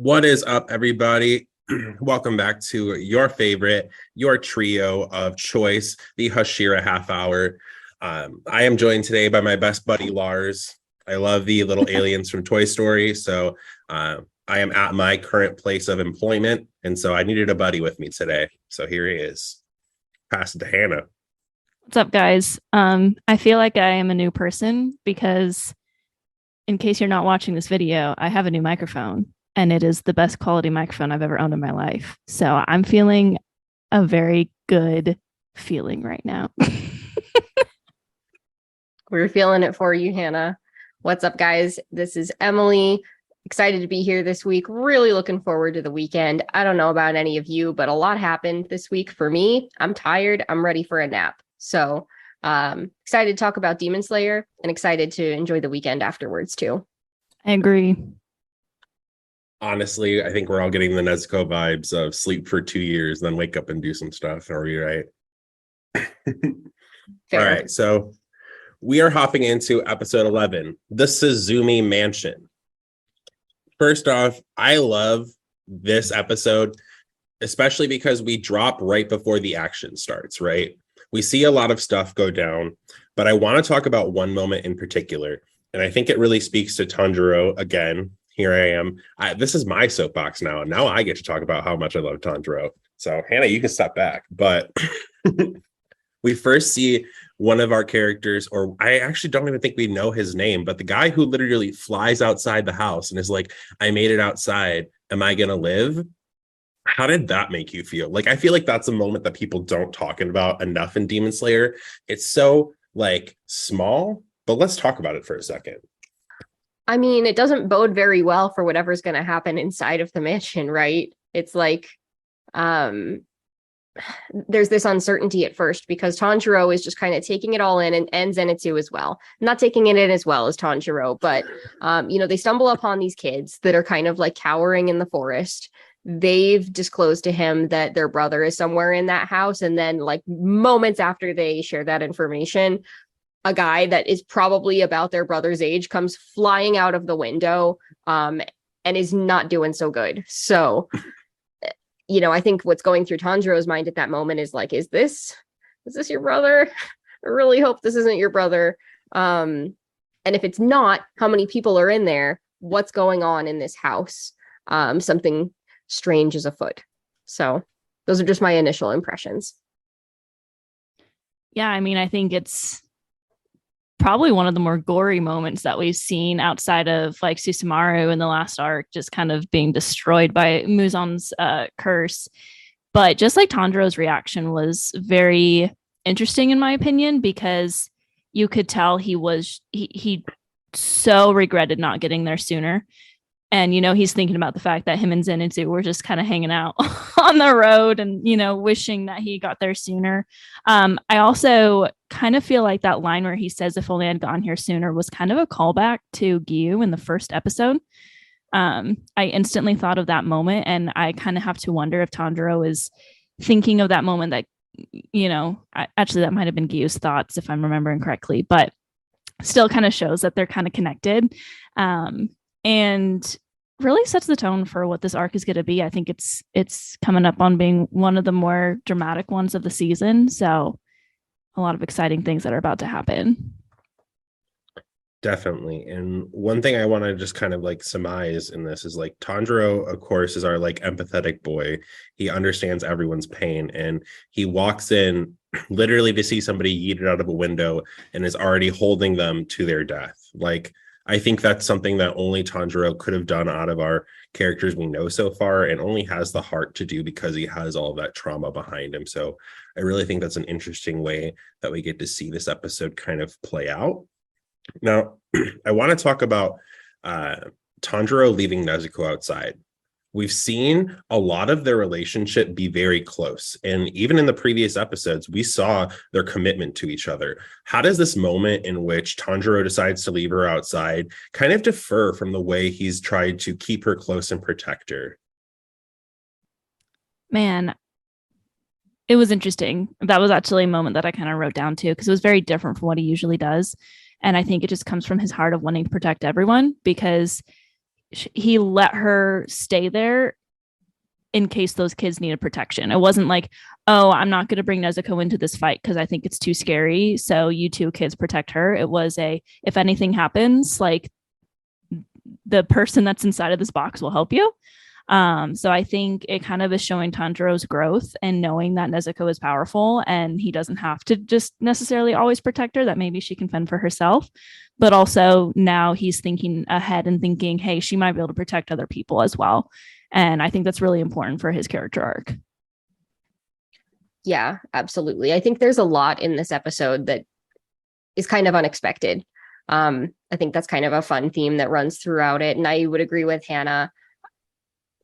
What is up, everybody? Welcome back to your trio of choice, the Hashira Half Hour. I am joined today by my best buddy, Lars. I love the little aliens from Toy Story. So I am at my current place of employment. And so I needed a buddy with me today. So here he is. Pass it to Hannah. What's up, guys? I feel like I am a new person because, in case you're not watching this video, I have a new microphone and it is the best quality microphone I've ever owned in my life. So I'm feeling a very good feeling right now. We're feeling it for you, Hannah. What's up, guys? This is Emily. Excited to be here this week. Really looking forward to the weekend. I don't know about any of you, but a lot happened this week for me. I'm tired. I'm ready for a nap. So excited to talk about Demon Slayer and excited to enjoy the weekend afterwards too. I agree. Honestly, I think we're all getting the Nezuko vibes of sleep for 2 years, then wake up and do some stuff. Are we right? All right, so we are hopping into episode 11, the Tsuzumi Mansion. First off, I love this episode, especially because we drop right before the action starts, right? We see a lot of stuff go down, but I want to talk about one moment in particular, and I think it really speaks to Tanjiro again. Here I am. This is my soapbox now. Now I get to talk about how much I love Tanjiro. So, Hannah, you can step back. But we first see one of our characters, or I actually don't even think we know his name, but the guy who literally flies outside the house and is like, I made it outside. Am I going to live? How did that make you feel? Like, I feel like that's a moment that people don't talk about enough in Demon Slayer. It's so, like, small, but let's talk about it for a second. I mean, it doesn't bode very well for whatever's going to happen inside of the mansion, right? It's like, there's this uncertainty at first because Tanjiro is just kind of taking it all in and Zenitsu as well. Not taking it in as well as Tanjiro, but, they stumble upon these kids that are kind of like cowering in the forest. They've disclosed to him that their brother is somewhere in that house. And then like moments after they share that information, a guy that is probably about their brother's age comes flying out of the window and is not doing so good. So, I think what's going through Tanjiro's mind at that moment is like, is this your brother? I really hope this isn't your brother. And if it's not, how many people are in there? What's going on in this house? Something strange is afoot. So those are just my initial impressions. Yeah, I mean, I think it's probably one of the more gory moments that we've seen outside of like Susumaru in the last arc, just kind of being destroyed by Muzan's curse. But just like Tanjiro's reaction was very interesting in my opinion, because you could tell he so regretted not getting there sooner. And, he's thinking about the fact that him and Zenitsu were just kind of hanging out on the road and, wishing that he got there sooner. I also kind of feel like that line where he says, if only I'd gone here sooner, was kind of a callback to Gyu in the first episode. I instantly thought of that moment, and I kind of have to wonder if Tanjiro is thinking of that moment that, actually that might have been Gyu's thoughts if I'm remembering correctly, but still kind of shows that they're kind of connected. And really sets the tone for what this arc is going to be. I think it's coming up on being one of the more dramatic ones of the season. So a lot of exciting things that are about to happen. Definitely. And one thing I want to just kind of like surmise in this is like Tanjiro, of course, is our like empathetic boy. He understands everyone's pain, and he walks in literally to see somebody yeeted out of a window and is already holding them to their death. Like, I think that's something that only Tanjiro could have done out of our characters we know so far, and only has the heart to do because he has all of that trauma behind him. So I really think that's an interesting way that we get to see this episode kind of play out. Now, I want to talk about Tanjiro leaving Nezuko outside. We've seen a lot of their relationship be very close. And even in the previous episodes, we saw their commitment to each other. How does this moment in which Tanjiro decides to leave her outside kind of differ from the way he's tried to keep her close and protect her? Man, it was interesting. That was actually a moment that I kind of wrote down too, because it was very different from what he usually does. And I think it just comes from his heart of wanting to protect everyone, because he let her stay there in case those kids needed protection. It wasn't like, oh, I'm not going to bring Nezuko into this fight because I think it's too scary, so you two kids protect her. It was if anything happens, like, the person that's inside of this box will help you. So I think it kind of is showing Tanjiro's growth and knowing that Nezuko is powerful and he doesn't have to just necessarily always protect her, that maybe she can fend for herself. But also now he's thinking ahead and thinking, hey, she might be able to protect other people as well. And I think that's really important for his character arc. Yeah, absolutely. I think there's a lot in this episode that is kind of unexpected. I think that's kind of a fun theme that runs throughout it. And I would agree with Hannah.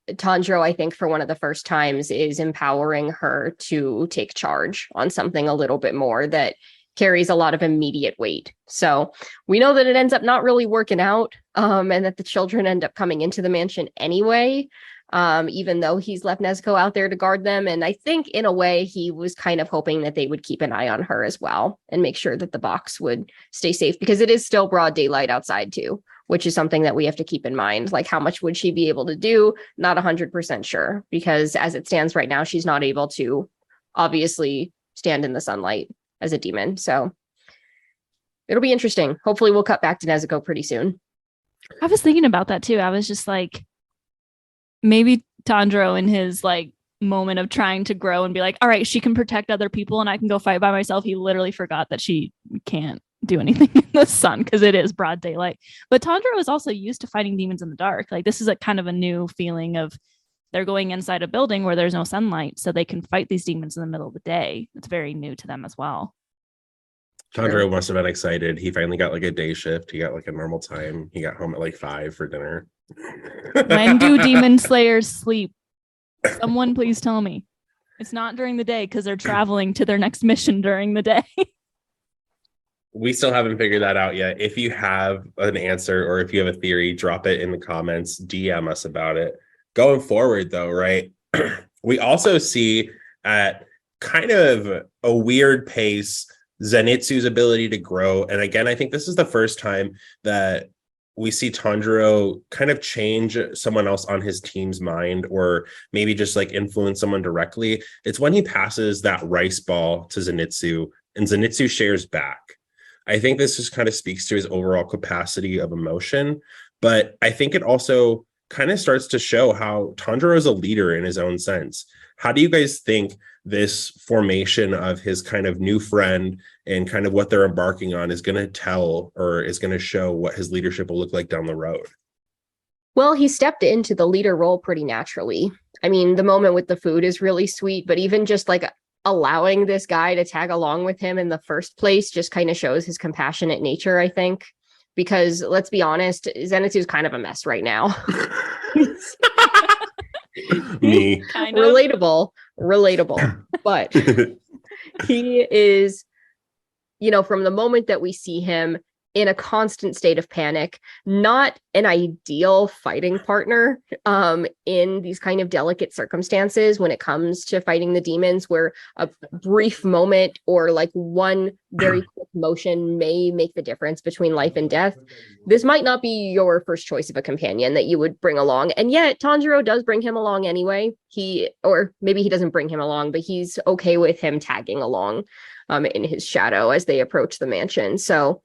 Tanjiro, I think, for one of the first times, is empowering her to take charge on something a little bit more that carries a lot of immediate weight. So we know that it ends up not really working out, and that the children end up coming into the mansion anyway, even though he's left Nezuko out there to guard them. And I think in a way he was kind of hoping that they would keep an eye on her as well and make sure that the box would stay safe, because it is still broad daylight outside too, which is something that we have to keep in mind. Like, how much would she be able to do? Not 100% sure, because as it stands right now, she's not able to obviously stand in the sunlight as a demon. So it'll be interesting. Hopefully we'll cut back to Nezuko pretty soon. I was thinking about that too. I was just like, maybe Tanjiro in his like moment of trying to grow and be like, all right, she can protect other people and I can go fight by myself. He literally forgot that she can't do anything in the sun because it is broad daylight. But Tanjiro is also used to fighting demons in the dark. Like, this is a kind of a new feeling of they're going inside a building where there's no sunlight so they can fight these demons in the middle of the day. It's very new to them as well. Tanjiro must have been excited. He finally got like a day shift. He got like a normal time. He got home at like 5 for dinner. When do demon slayers sleep? Someone please tell me. It's not during the day because they're traveling to their next mission during the day. We still haven't figured that out yet. If you have an answer or if you have a theory, drop it in the comments, DM us about it. Going forward though, right? We also see at kind of a weird pace Zenitsu's ability to grow. And again, I think this is the first time that we see Tanjiro kind of change someone else on his team's mind, or maybe just like influence someone directly. It's when he passes that rice ball to Zenitsu and Zenitsu shares back. I think this just kind of speaks to his overall capacity of emotion, but I think it also kind of starts to show how Tanjiro is a leader in his own sense. How do you guys think this formation of his kind of new friend and kind of what they're embarking on is going to tell, or is going to show what his leadership will look like down the road? Well, he stepped into the leader role pretty naturally. I mean, the moment with the food is really sweet, but even just like allowing this guy to tag along with him in the first place just kind of shows his compassionate nature, I think. Because let's be honest, Zenitsu's kind of a mess right now. Me. Kind of. Relatable. But he is, from the moment that we see him, in a constant state of panic, not an ideal fighting partner in these kind of delicate circumstances when it comes to fighting the demons, where a brief moment or like one very quick motion may make the difference between life and death. This might not be your first choice of a companion that you would bring along. And yet Tanjiro does bring him along anyway. Or maybe he doesn't bring him along, but he's okay with him tagging along in his shadow as they approach the mansion. So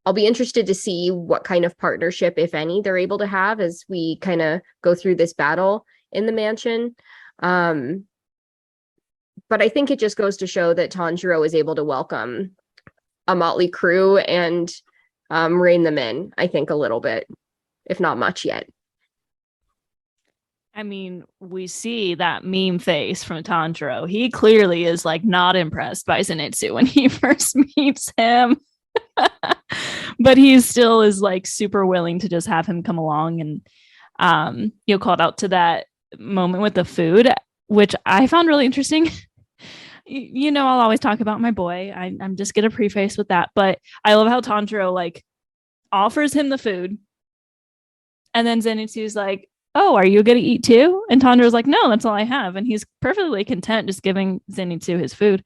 I'll be interested to see what kind of partnership, if any, they're able to have as we kind of go through this battle in the mansion. But I think it just goes to show that Tanjiro is able to welcome a motley crew and rein them in, I think, a little bit, if not much yet. I mean, we see that meme face from Tanjiro. He clearly is like not impressed by Zenitsu when he first meets him. But he still is like super willing to just have him come along. And you called out to that moment with the food, which I found really interesting. I'll always talk about my boy. I'm just gonna preface with that, but I love how Tanjiro like offers him the food, and then Zenitsu's like, "Oh, are you gonna eat too?" And Tanjiro's like, "No, that's all I have," and he's perfectly content just giving Zenitsu his food.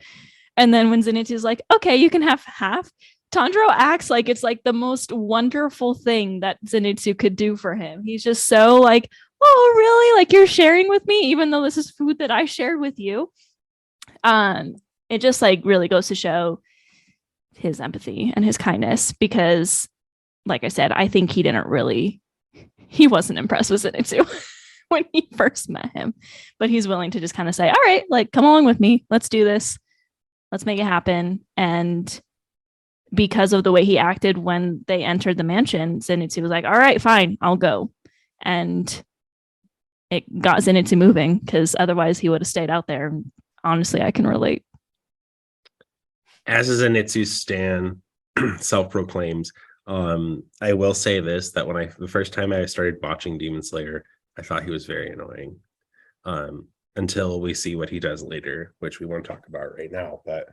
And then when Zenitsu's like, "Okay, you can have half," Tanjiro acts like it's like the most wonderful thing that Zenitsu could do for him. He's just so like, oh, really? Like you're sharing with me, even though this is food that I shared with you. It just like really goes to show his empathy and his kindness because, like I said, I think he wasn't impressed with Zenitsu when he first met him, but he's willing to just kind of say, all right, like come along with me. Let's do this. Let's make it happen. And because of the way he acted when they entered the mansion, Zenitsu was like, all right, fine, I'll go. And it got Zenitsu moving because otherwise he would have stayed out there. Honestly, I can relate. As a Zenitsu stan, self-proclaimed, I will say this, that when the first time I started watching Demon Slayer, I thought he was very annoying. Until we see what he does later, which we won't talk about right now. But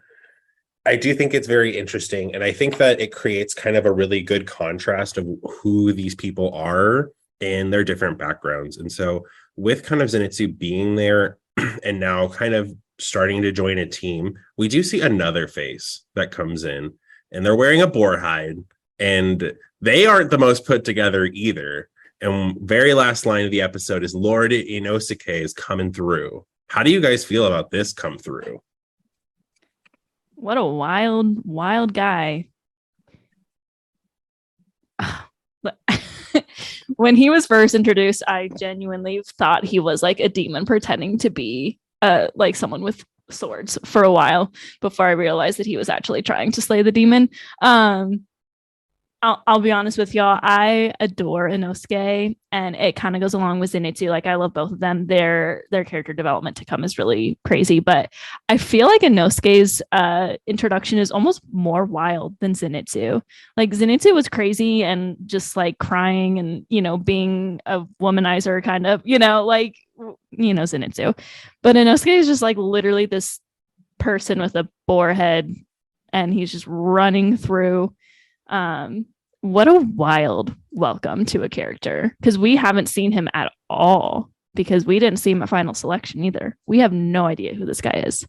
I do think it's very interesting. And I think that it creates kind of a really good contrast of who these people are and their different backgrounds. And so with kind of Zenitsu being there and now kind of starting to join a team, we do see another face that comes in and they're wearing a boar hide and they aren't the most put together either. And very last line of the episode is Lord Inosuke is coming through. How do you guys feel about this come through? What a wild guy. When he was first introduced, I genuinely thought he was like a demon pretending to be like someone with swords for a while before I realized that he was actually trying to slay the demon. I'll be honest with y'all. I adore Inosuke, and it kind of goes along with Zenitsu. Like I love both of them. Their character development to come is really crazy, but I feel like Inosuke's introduction is almost more wild than Zenitsu. Like Zenitsu was crazy and just like crying and being a womanizer kind of like Zenitsu, but Inosuke is just like literally this person with a boar head, and he's just running through. What a wild welcome to a character, because we haven't seen him at all, because we didn't see him at final selection either. We have no idea who this guy is.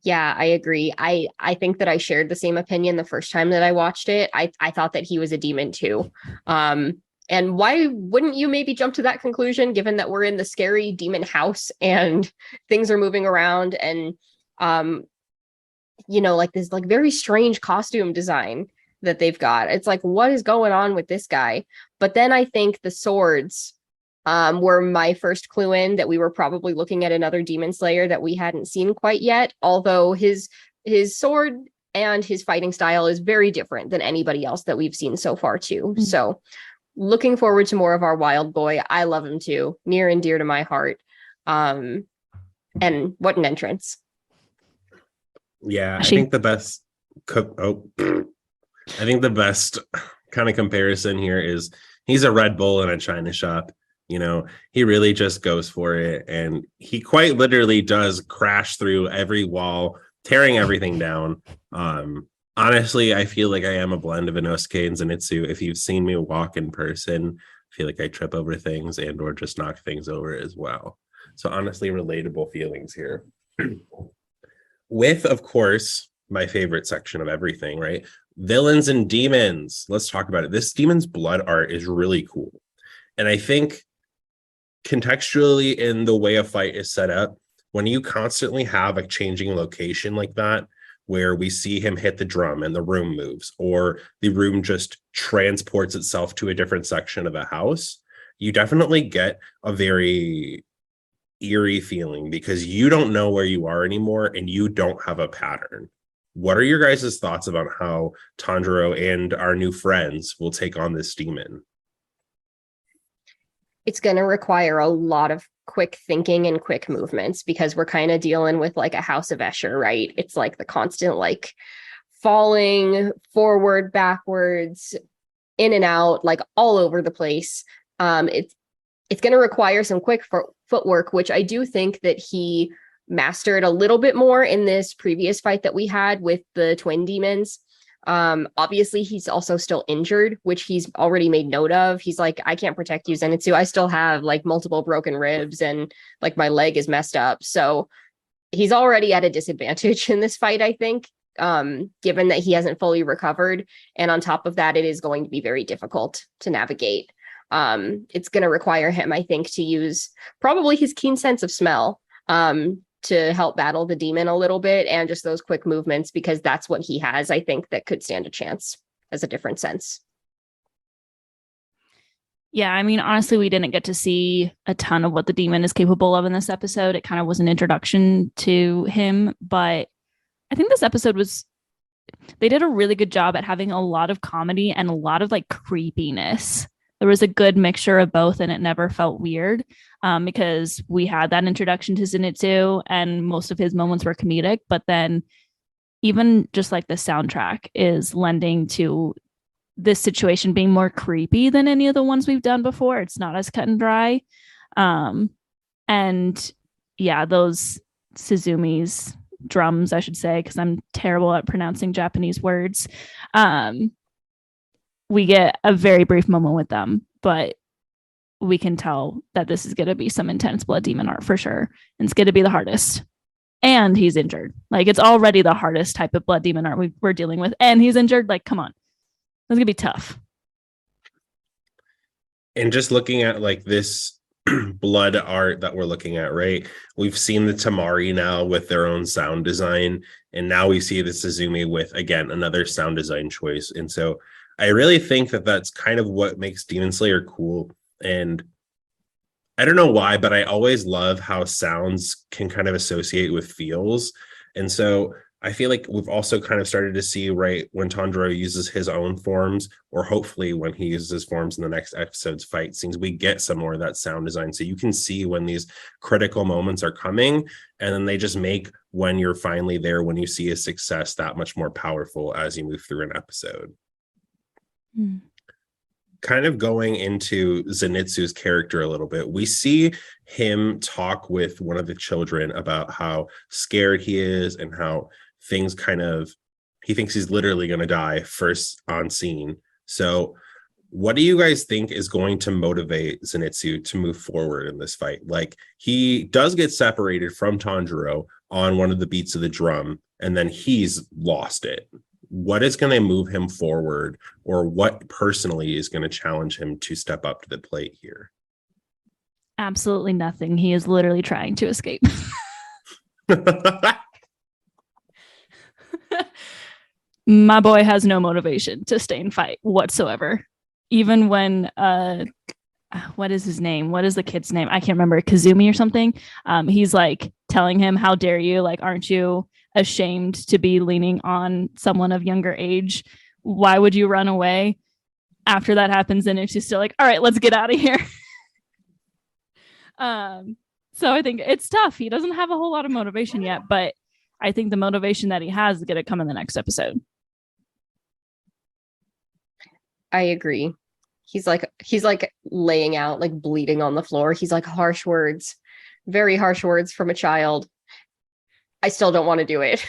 Yeah, I agree. I think that I shared the same opinion the first time that I watched it. I thought that he was a demon too. And why wouldn't you maybe jump to that conclusion, given that we're in the scary demon house and things are moving around and like this like very strange costume design that they've got. It's like, what is going on with this guy? But then I think the swords were my first clue in that we were probably looking at another demon slayer that we hadn't seen quite yet, although his sword and his fighting style is very different than anybody else that we've seen so far too. Mm-hmm. So looking forward to more of our wild boy. I love him too, near and dear to my heart. And what an entrance. Yeah, I think the best kind of comparison here is he's a Red Bull in a China shop. He really just goes for it, and he quite literally does crash through every wall, tearing everything down. Honestly, I feel like I am a blend of Inosuke and Zenitsu. If you've seen me walk in person, I feel like I trip over things and or just knock things over as well. So honestly, relatable feelings here. With, of course, my favorite section of everything, right? Villains and demons. Let's talk about it. This demon's blood art is really cool. And I think contextually in the way a fight is set up, when you constantly have a changing location like that, where we see him hit the drum and the room moves, or the room just transports itself to a different section of the house, you definitely get a very eerie feeling because you don't know where you are anymore and you don't have a pattern. What are your guys' thoughts about how Tanjiro and our new friends will take on this demon? It's going to require a lot of quick thinking and quick movements because we're kind of dealing with like a House of Escher, right? It's like the constant like falling forward, backwards, in and out, like all over the place. It's going to require some quick footwork, which I do think that he mastered a little bit more in this previous fight that we had with the twin demons. Obviously, he's also still injured, which he's already made note of. He's like, I can't protect you, Zenitsu. I still have like multiple broken ribs and like my leg is messed up. So he's already at a disadvantage in this fight, I think. given that he hasn't fully recovered. And on top of that, it is going to be very difficult to navigate. It's going to require him, I think, to use probably his keen sense of smell to help battle the demon a little bit, and just those quick movements, because that's what he has, I think, that could stand a chance as a different sense. Yeah, I mean, honestly, we didn't get to see a ton of what the demon is capable of in this episode. It kind of was an introduction to him, but I think this episode they did a really good job at having a lot of comedy and a lot of like creepiness. There was a good mixture of both, and it never felt weird because we had that introduction to Zenitsu, and most of his moments were comedic, but then even just like the soundtrack is lending to this situation being more creepy than any of the ones we've done before. It's not as cut and dry. And yeah, those Tsuzumi's drums, I should say, because I'm terrible at pronouncing Japanese words. We get a very brief moment with them, but we can tell that this is going to be some intense blood demon art for sure. And it's going to be the hardest. And he's injured. Like, it's already the hardest type of blood demon art we're dealing with. And he's injured. Like, come on. It's going to be tough. And just looking at like this blood art that we're looking at, right? We've seen the Tamari now with their own sound design. And now we see the Tsuzumi with, again, another sound design choice. And so I really think that that's kind of what makes Demon Slayer cool. And I don't know why, but I always love how sounds can kind of associate with feels. And so I feel like we've also kind of started to see, right, when Tanjiro uses his own forms, or hopefully when he uses his forms in the next episode's fight scenes, we get some more of that sound design. So you can see when these critical moments are coming, and then they just make when you're finally there, when you see a success, that much more powerful as you move through an episode. Kind of going into Zenitsu's character a little bit, we see him talk with one of the children about how scared he is and how things kind of, he thinks he's literally going to die first on scene. So what do you guys think is going to motivate Zenitsu to move forward in this fight? Like, he does get separated from Tanjiro on one of the beats of the drum, and then he's lost it. What is going to move him forward, or what personally is going to challenge him to step up to the plate here? Absolutely nothing. He is literally trying to escape. My boy has no motivation to stay and fight whatsoever. Even when what is his name? What is the kid's name? I can't remember. Kazumi or something. He's like telling him, how dare you? Like, aren't you ashamed to be leaning on someone of younger age? Why would you run away? After that happens, and it's just still like, all right, let's get out of here. So I think it's tough. He doesn't have a whole lot of motivation yet, but I think the motivation that he has is going to come in the next episode. I agree. He's like laying out, like bleeding on the floor. He's like, harsh words, very harsh words from a child. I still don't want to do it.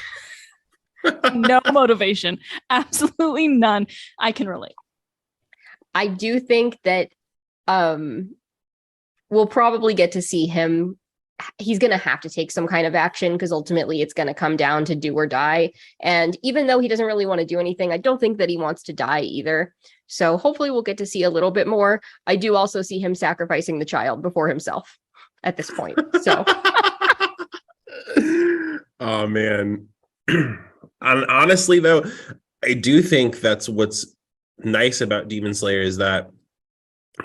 No motivation. Absolutely none. I can relate. I do think that we'll probably get to see him. He's going to have to take some kind of action, because ultimately it's going to come down to do or die. And even though he doesn't really want to do anything, I don't think that he wants to die either. So hopefully we'll get to see a little bit more. I do also see him sacrificing the child before himself at this point. So. Oh, man. And honestly, though, I do think that's what's nice about Demon Slayer, is that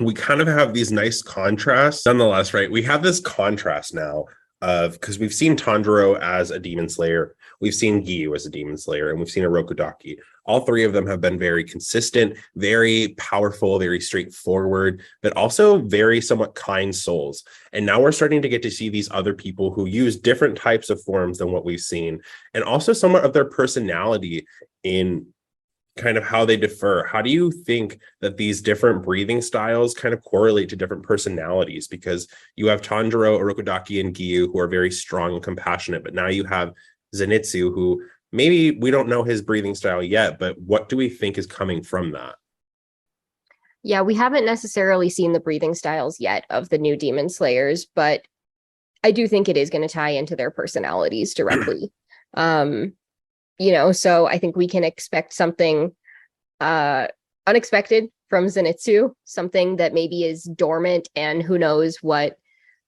we kind of have these nice contrasts. Nonetheless, right, we have this contrast now of, because we've seen Tanjiro as a Demon Slayer, we've seen Giyu as a Demon Slayer, and we've seen Orokodaki. All three of them have been very consistent, very powerful, very straightforward, but also very somewhat kind souls. And now we're starting to get to see these other people who use different types of forms than what we've seen, and also somewhat of their personality in kind of how they differ. How do you think that these different breathing styles kind of correlate to different personalities? Because you have Tanjiro, Orokodaki, and Giyu, who are very strong and compassionate, but now you have Zenitsu, who maybe we don't know his breathing style yet, but what do we think is coming from that? Yeah, we haven't necessarily seen the breathing styles yet of the new Demon Slayers, but I do think it is going to tie into their personalities directly. So I think we can expect something unexpected from Zenitsu, something that maybe is dormant, and who knows what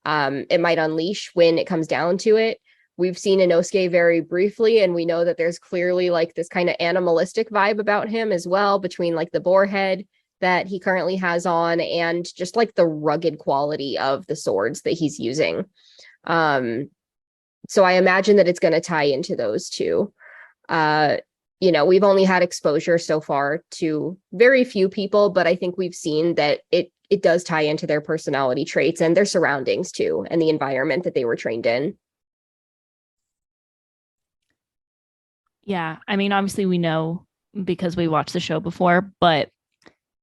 it might unleash when it comes down to it. We've seen Inosuke very briefly, and we know that there's clearly like this kind of animalistic vibe about him as well, between like the boar head that he currently has on and just like the rugged quality of the swords that he's using. So I imagine that it's going to tie into those two. We've only had exposure so far to very few people, but I think we've seen that it does tie into their personality traits and their surroundings too, and the environment that they were trained in. Yeah, I mean, obviously we know because we watched the show before, but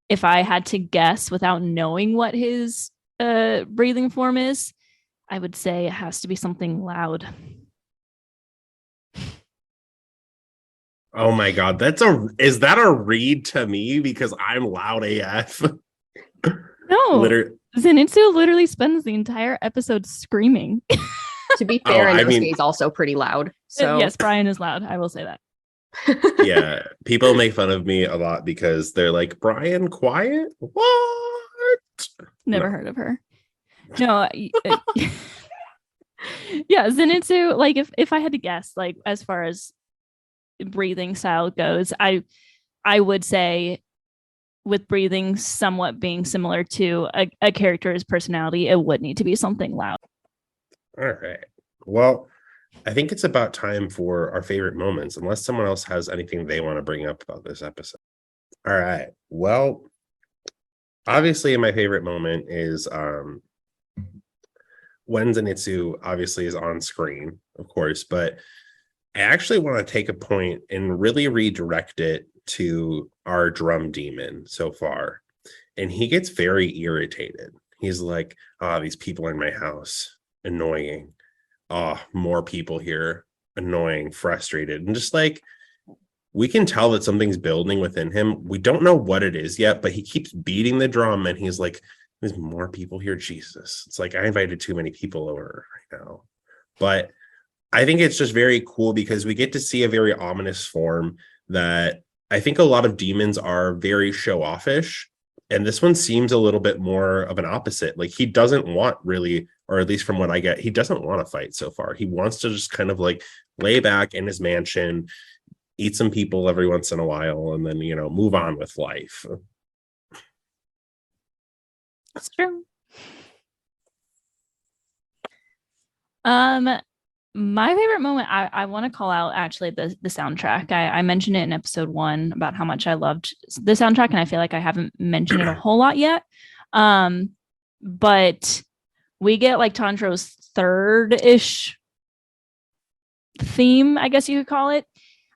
if I had to guess without knowing what his breathing form is, I would say it has to be something loud. Oh my god, is that a read to me because I'm loud AF? No, Zenitsu literally spends the entire episode screaming. To be fair, Inosuke is also pretty loud. So yes, Bryan is loud. I will say that. Yeah, people make fun of me a lot because they're like, Bryan, quiet? What? Never heard of her. No. Yeah, Zenitsu, like if I had to guess, like as far as breathing style goes, I would say with breathing somewhat being similar to a character's personality, it would need to be something loud. All right. Well, I think it's about time for our favorite moments, unless someone else has anything they want to bring up about this episode. All right. Well, obviously my favorite moment is when Zenitsu obviously is on screen, of course, but I actually want to take a point and really redirect it to our drum demon so far. And he gets very irritated. He's like, these people in my house, annoying. More people here, annoying, frustrated. And just like, we can tell that something's building within him. We don't know what it is yet, but he keeps beating the drum and he's like, there's more people here. Jesus. It's like, I invited too many people over right now. But I think it's just very cool because we get to see a very ominous form that I think a lot of demons are very show-offish. And this one seems a little bit more of an opposite. Like he doesn't want really, or at least from what I get, he doesn't want to fight so far. He wants to just kind of like lay back in his mansion, eat some people every once in a while, and then, move on with life. That's true. My favorite moment, I want to call out actually the soundtrack. I mentioned it in episode 1 about how much I loved the soundtrack, and I feel like I haven't mentioned it a whole lot yet. But we get like Tanjiro's third-ish theme, I guess you could call it,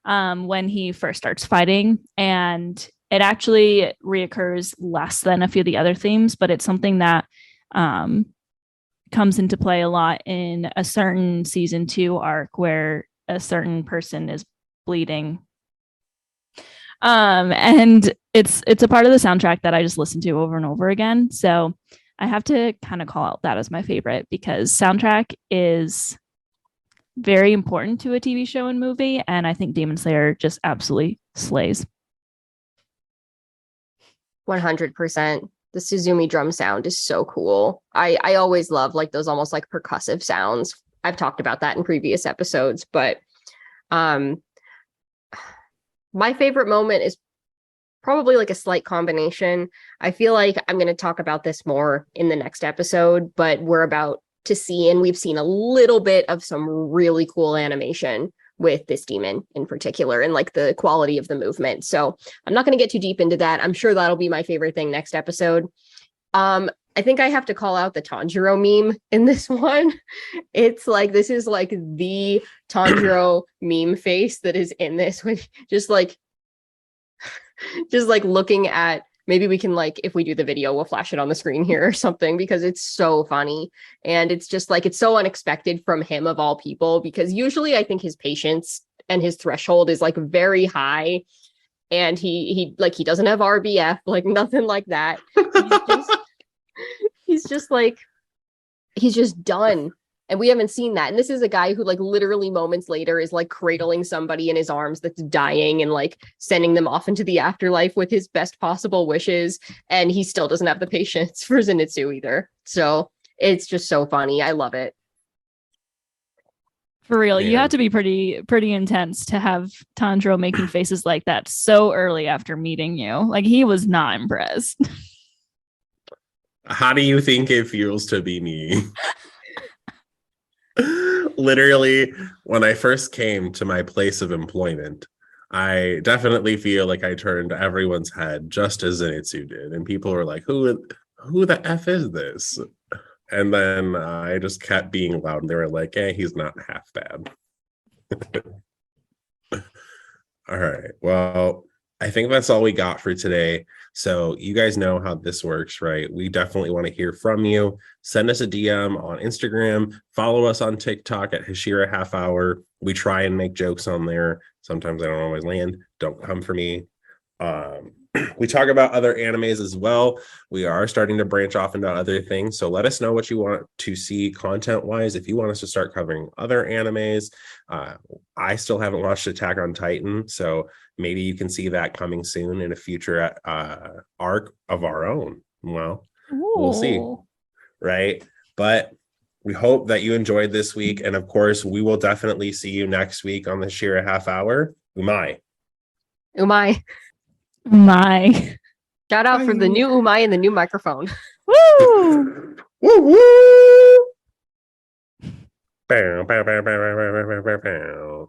when he first starts fighting, and it actually reoccurs less than a few of the other themes, but it's something that comes into play a lot in a certain season 2 arc where a certain person is bleeding. And it's a part of the soundtrack that I just listen to over and over again. So I have to kind of call out that as my favorite because soundtrack is very important to a TV show and movie. And I think Demon Slayer just absolutely slays. 100%. The Tsuzumi drum sound is so cool. I always love like those almost like percussive sounds. I've talked about that in previous episodes, but my favorite moment is probably like a slight combination. I feel like I'm going to talk about this more in the next episode, but we're about to see, and we've seen a little bit of some really cool animation with this demon in particular and like the quality of the movement. So I'm not going to get too deep into that. I'm sure that'll be my favorite thing next episode. I think I have to call out the Tanjiro meme in this one. It's like, this is like the Tanjiro meme face that is in this, with just like looking at, maybe we can like, if we do the video, we'll flash it on the screen here or something, because it's so funny. And it's just like, it's so unexpected from him of all people, because usually I think his patience and his threshold is like very high. And he doesn't have RBF, like nothing like that. He's just done. And we haven't seen that. And this is a guy who like literally moments later is like cradling somebody in his arms that's dying and like sending them off into the afterlife with his best possible wishes. And he still doesn't have the patience for Zenitsu either. So it's just so funny. I love it. For real, you Man. have to be pretty intense to have Tanjiro making faces like that so early after meeting you. Like he was not impressed. How do you think it feels to be me? Literally, when I first came to my place of employment, I definitely feel like I turned everyone's head just as Zenitsu did. And people were like, who the F is this? And then I just kept being loud. And they were like, he's not half bad. All right. Well, I think that's all we got for today. So you guys know how this works, right? We definitely want to hear from you. Send us a DM on Instagram. Follow us on TikTok at Hashira Half Hour. We try and make jokes on there. Sometimes I don't always land. Don't come for me. We talk about other animes as well. We are starting to branch off into other things. So let us know what you want to see content-wise. If you want us to start covering other animes, I still haven't watched Attack on Titan, so maybe you can see that coming soon in a future arc of our own. Well, we'll see, right? But we hope that you enjoyed this week. And of course, we will definitely see you next week on the Shira Half Hour. Umai. Umai. My. Shout out for the new Umai and the new microphone. Woo! Woo woo! Bow, bow, bow, bow, bow, bow, bow, bow, bow.